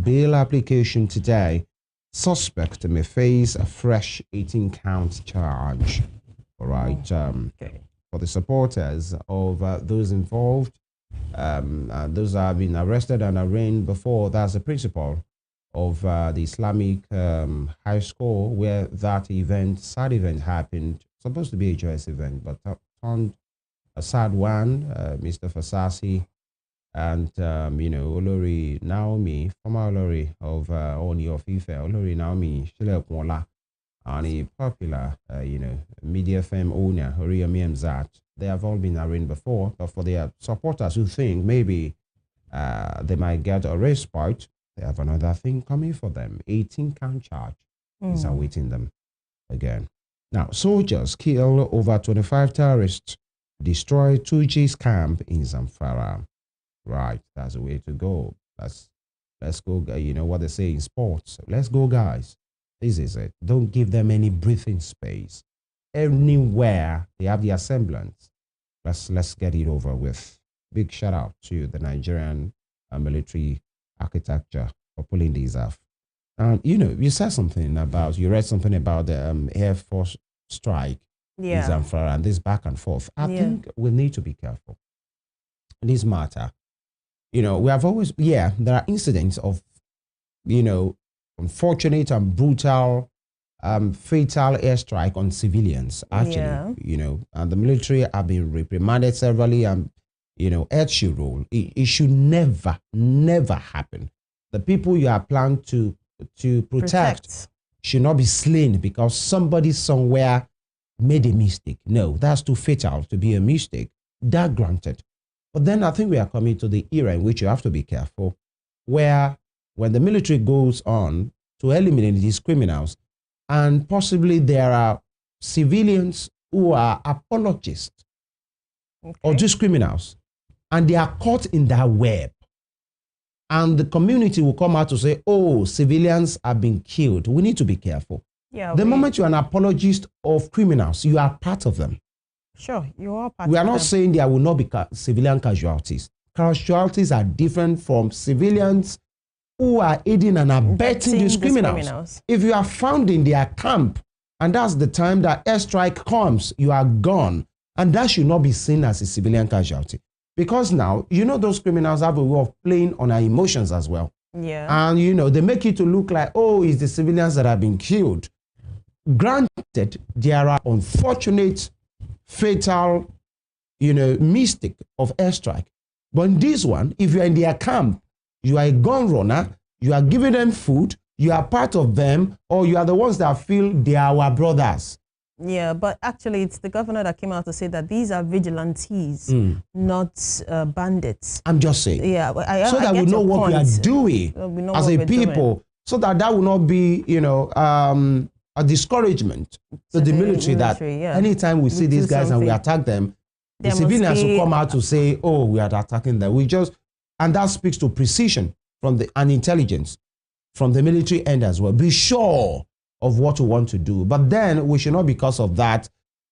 bail application today. Suspect may face a fresh 18-count charge. All right. For the supporters of those involved, those have been arrested and arraigned before. That's the principal of the Islamic high school where that sad event happened. Supposed to be a joyous event, but turned a sad one. Mr. Fasasi and Olori Naomi, former Olori of Oni of Ife, Olori Naomi Shilekwola, and a popular media firm owner, Oriyomi Mzat. They have all been arraigned before, but for their supporters who think maybe they might get a respite, they have another thing coming for them. 18-count charge is awaiting them again. Now, soldiers kill over 25 terrorists, destroy 2G's camp in Zamfara. Right, that's the way to go. Let's go. You know what they say in sports. Let's go, guys. This is it. Don't give them any breathing space. Anywhere they have the semblance, let's get it over with. Big shout out to the Nigerian military architecture for pulling these off. And you read something about the Air Force strike in Zamfara and this back and forth. I think we need to be careful in this matter. We have always, there are incidents of, unfortunate and brutal, fatal airstrike on civilians, actually, and the military have been reprimanded severally and, earth should roll. It should never, never happen. The people you are planned to protect should not be slain because somebody somewhere made a mistake. No, that's too fatal to be a mistake. That granted. But then I think we are coming to the era in which you have to be careful, where when the military goes on to eliminate these criminals, and possibly there are civilians who are apologists of these criminals, and they are caught in that web. And the community will come out to say, oh, civilians have been killed. We need to be careful. The moment you're an apologist of criminals, you are part of them. Sure, you are part of them. We are not saying there will not be civilian casualties. Casualties are different from civilians who are aiding and abetting these criminals. If you are found in their camp, and that's the time that airstrike comes, you are gone. And that should not be seen as a civilian casualty. Because now, those criminals have a way of playing on our emotions as well. Yeah. And, they make it to look like, oh, it's the civilians that have been killed. Granted, there are unfortunate, fatal, mistake of airstrike. But in this one, if you're in their camp, you are a gun runner, you are giving them food, you are part of them, or you are the ones that feel they are our brothers. Yeah, but actually it's the governor that came out to say that these are vigilantes, not bandits. I'm just saying. Yeah, so that we know what we are doing as a people, so that will not be, a discouragement to the military that anytime we see these guys and we attack them, the civilians will come out to say, oh, we are attacking them. And that speaks to precision and intelligence from the military end as well. Be sure of what we want to do. But then we should not, because of that,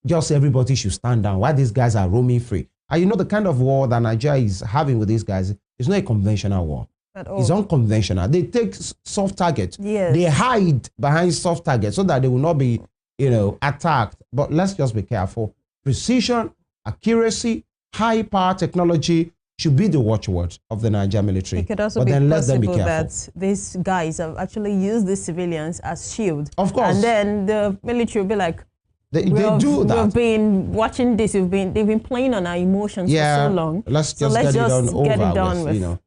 just everybody should stand down while these guys are roaming free. And the kind of war that Nigeria is having with these guys is not a conventional war. It's unconventional. They take soft targets. Yes. They hide behind soft targets so that they will not be, attacked. But let's just be careful. Precision, accuracy, high power technology should be the watchword of the Nigeria military. It could also be possible that these guys have actually used these civilians as shield. Of course. And then the military will be like, they do that. We've been watching this. They've been playing on our emotions for so long. Let's just get it done with.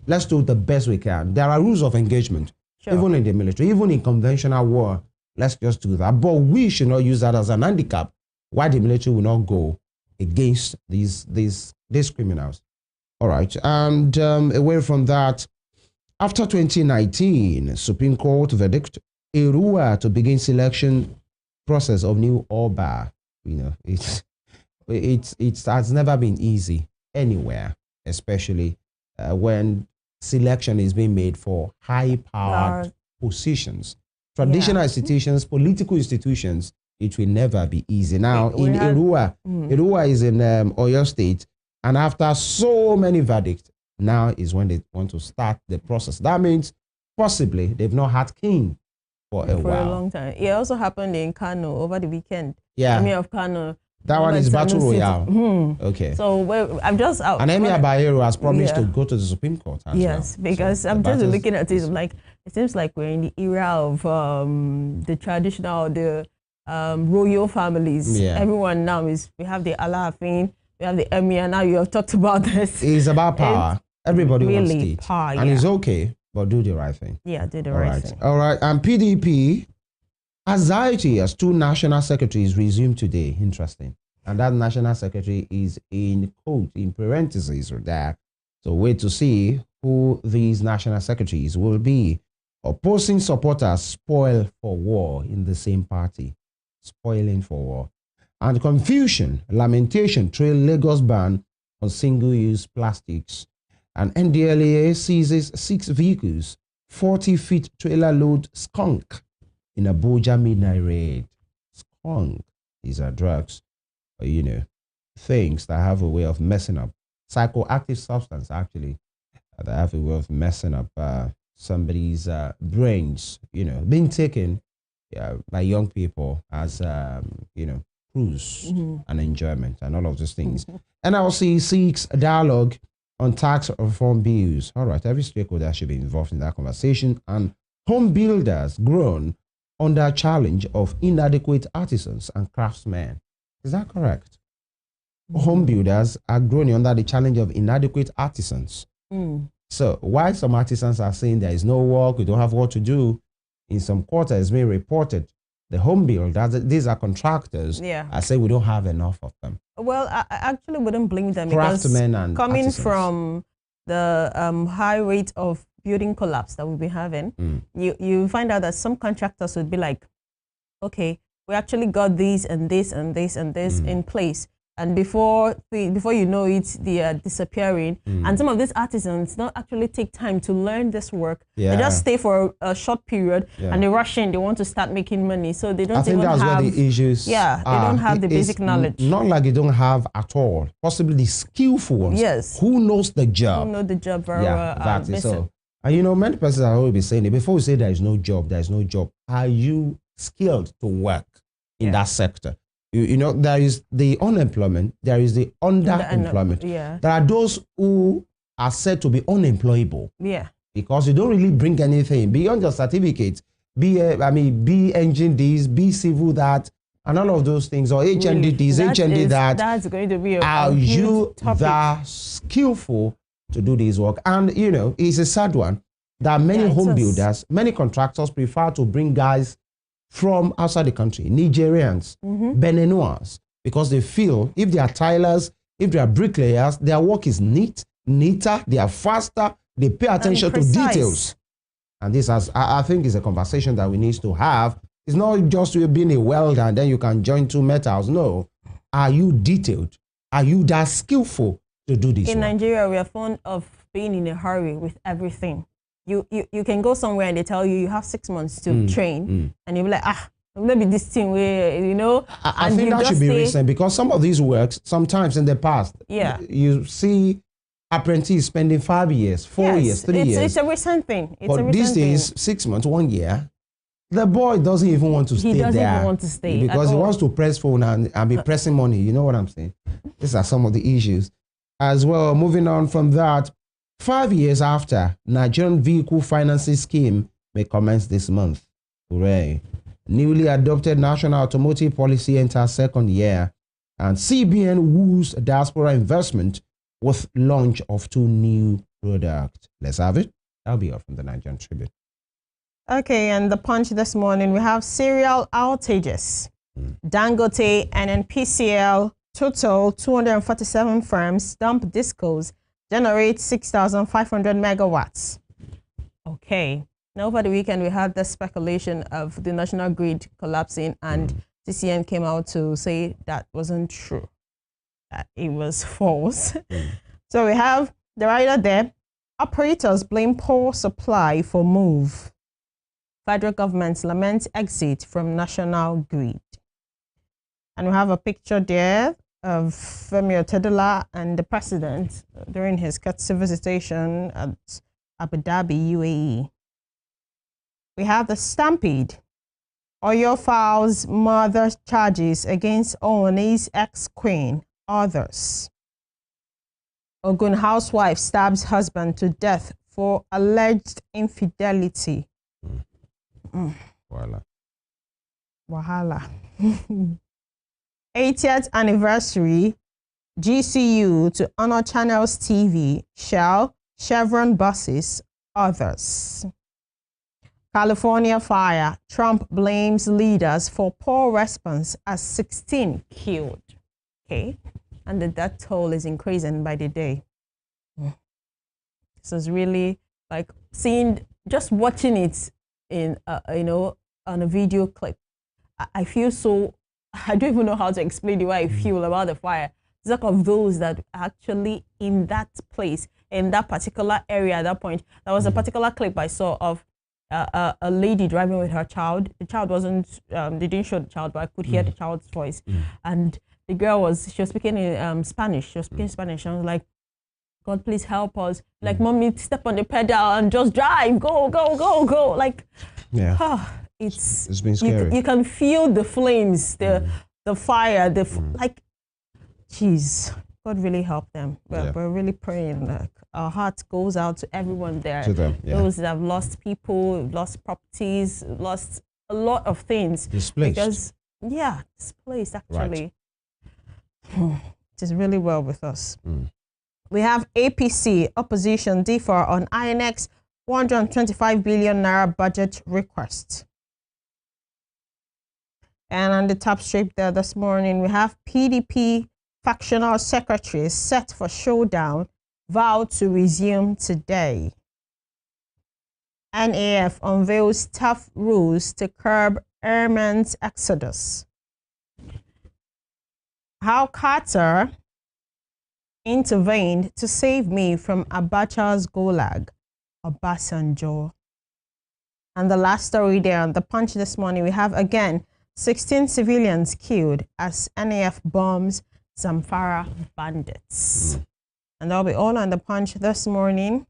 Let's do the best we can. There are rules of engagement, even in the military, even in conventional war. Let's just do that. But we should not use that as an handicap. Why the military will not go against these criminals. All right. And away from that, after 2019, Supreme Court verdict, Erua to begin selection process of new Oba. It has never been easy anywhere, especially when selection is being made for high-powered positions. Traditional institutions, political institutions, it will never be easy. Now, in Erua, Erua is in Oyo State, and after so many verdicts, now is when they want to start the process. That means possibly they've not had king for a while. For a long time. It also happened in Kano over the weekend. Yeah. Emir of Kano. That one is Battle Royale. Okay. So I'm just out. And Emir Bayero has promised to go to the Supreme Court as yes, well. because so I'm just looking at it like it seems like we're in the era of the traditional, the royal families. Yeah. Everyone now we have the Alaafin, we have the Emir. Now you have talked about this. It's about power. Everybody wants it. Power, and it's okay, but do the right thing. Yeah, do the right thing. All right. And PDP, anxiety as 2 national secretaries resumed today. Interesting. And that national secretary is in quote, in parentheses or that. So wait to see who these national secretaries will be. Opposing supporters spoil for war in the same party. Spoiling for war. And confusion, lamentation trail Lagos ban on single-use plastics. And NDLEA seizes 6 vehicles, 40-feet trailer load skunk in Abuja midnight raid. Skunk, these are drugs, you know, things that have a way of messing up. Psychoactive substance, actually, that have a way of messing up somebody's brains, you know, being taken by young people as, you know, cruise and enjoyment and all of those things. NLC seeks a dialogue on tax reform bills. All right, every stakeholder should be involved in that conversation. And home builders groan under challenge of inadequate artisans and craftsmen. Is that correct? Home builders are groaning under the challenge of inadequate artisans. So while some artisans are saying there is no work, we don't have what to do, in some quarters it's being reported the home builders, these are contractors, I say we don't have enough of them. Well, I actually wouldn't blame them Craftsmen because and coming artisans. from the high rate of building collapse that we've been having, you find out that some contractors would be like, okay, we actually got this and this and this and this in place. And before you know it, they are disappearing. And some of these artisans don't actually take time to learn this work. They just stay for a short period and they rush in. They want to start making money, so they don't I think even that's have where the issues. Yeah, they don't have the basic knowledge. Not like they don't have at all. Possibly the skillful ones. Yes. Who knows the job? Who know the job very well? That's it. So, and you know, many persons are always saying it. Before we say there is no job, there is no job. Are you skilled to work in that sector? You know, there is the unemployment, there is the underemployment. There are those who are said to be unemployable. Because you don't really bring anything beyond your certificate. Be engine this, be civil that, and all of those things, or HND this, HND that. That's going to be are you topic. that skillful to do this work? And you know, it's a sad one that many home builders, many contractors prefer to bring guys from outside the country, Nigerians, Beninese, because they feel if they are tilers, if they are bricklayers, their work is neater, they are faster, they pay attention to details. And this, I think, is a conversation that we need to have. It's not just you being a welder and then you can join 2 metals. No. Are you detailed? Are you that skillful to do this In work? Nigeria, we are fond of being in a hurry with everything. You can go somewhere and they tell you have 6 months to train, and you'll be like, maybe this thing where, you know. I think that should be recent, because some of these works, sometimes in the past, you see apprentices spending 5 years, 4 years, 3 years. It's a recent thing. But these days, 6 months, 1 year, the boy doesn't even want to stay there. He doesn't even want to stay because he wants to press phone and be pressing money. You know what I'm saying? These are some of the issues. As well, moving on from that, 5 years after, Nigerian vehicle financing scheme may commence this month. Hooray. Newly adopted national automotive policy enters 2nd year, and CBN woos diaspora investment with launch of 2 new products. Let's have it. That'll be all from the Nigerian Tribune. Okay, and the Punch this morning, we have serial outages. Dangote and NPCL total 247 firms dump discos, generate 6,500 megawatts. Okay. Now, over the weekend, we had the speculation of the national grid collapsing, and TCN came out to say that wasn't true, that it was false. So we have the writer there. Operators blame poor supply for move. Federal government laments exit from national grid. And we have a picture there of Femi Otedela and the president during his courtesy visitation at Abu Dhabi, UAE. We have the Stampede. Oyo files murder charges against Ooni's ex-queen. Others. Ogun housewife stabs husband to death for alleged infidelity. Voila. Wahala. 80th anniversary GCU to honor Channels TV, Shell, Chevron buses, others. California fire. Trump blames leaders for poor response as 16 killed. Okay. And the death toll is increasing by the day. This is really like just watching it in, on a video clip. I feel so, I don't even know how to explain the way I feel about the fire. It's like of those that are actually in that place, in that particular area at that point. There was a particular clip I saw of a lady driving with her child. The child wasn't, they didn't show the child, but I could hear the child's voice. And the girl she was speaking in Spanish. She was speaking Spanish. I was like, God, please help us. Like, mommy, step on the pedal and just drive. Go, go, go, go. Like, it's been scary. You can feel the flames, the fire, like, jeez, God really help them. We're really praying. Like, our heart goes out to everyone there. To them, those that have lost people, lost properties, lost a lot of things. Displaced. Because, displaced actually. Right. It is really well with us. We have APC, opposition differ on INEX 125 billion naira budget request. And on the top strip there this morning, we have PDP factional secretaries set for showdown, vow to resume today. NAF unveils tough rules to curb airmen's exodus. How Qatar intervened to save me from Abacha's gulag, Obasanjo. And the last story there on the Punch this morning, we have again 16 civilians killed as NAF bombs Zamfara bandits. And that'll be all on the Punch this morning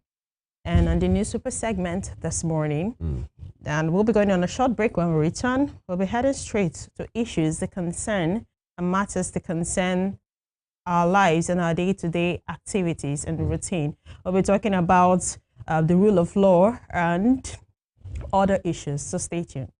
and on the Newspaper segment this morning. And we'll be going on a short break. When we return, we'll be heading straight to issues that concern and matters that concern our lives and our day-to-day activities and routine. We'll be talking about the rule of law and other issues, so stay tuned.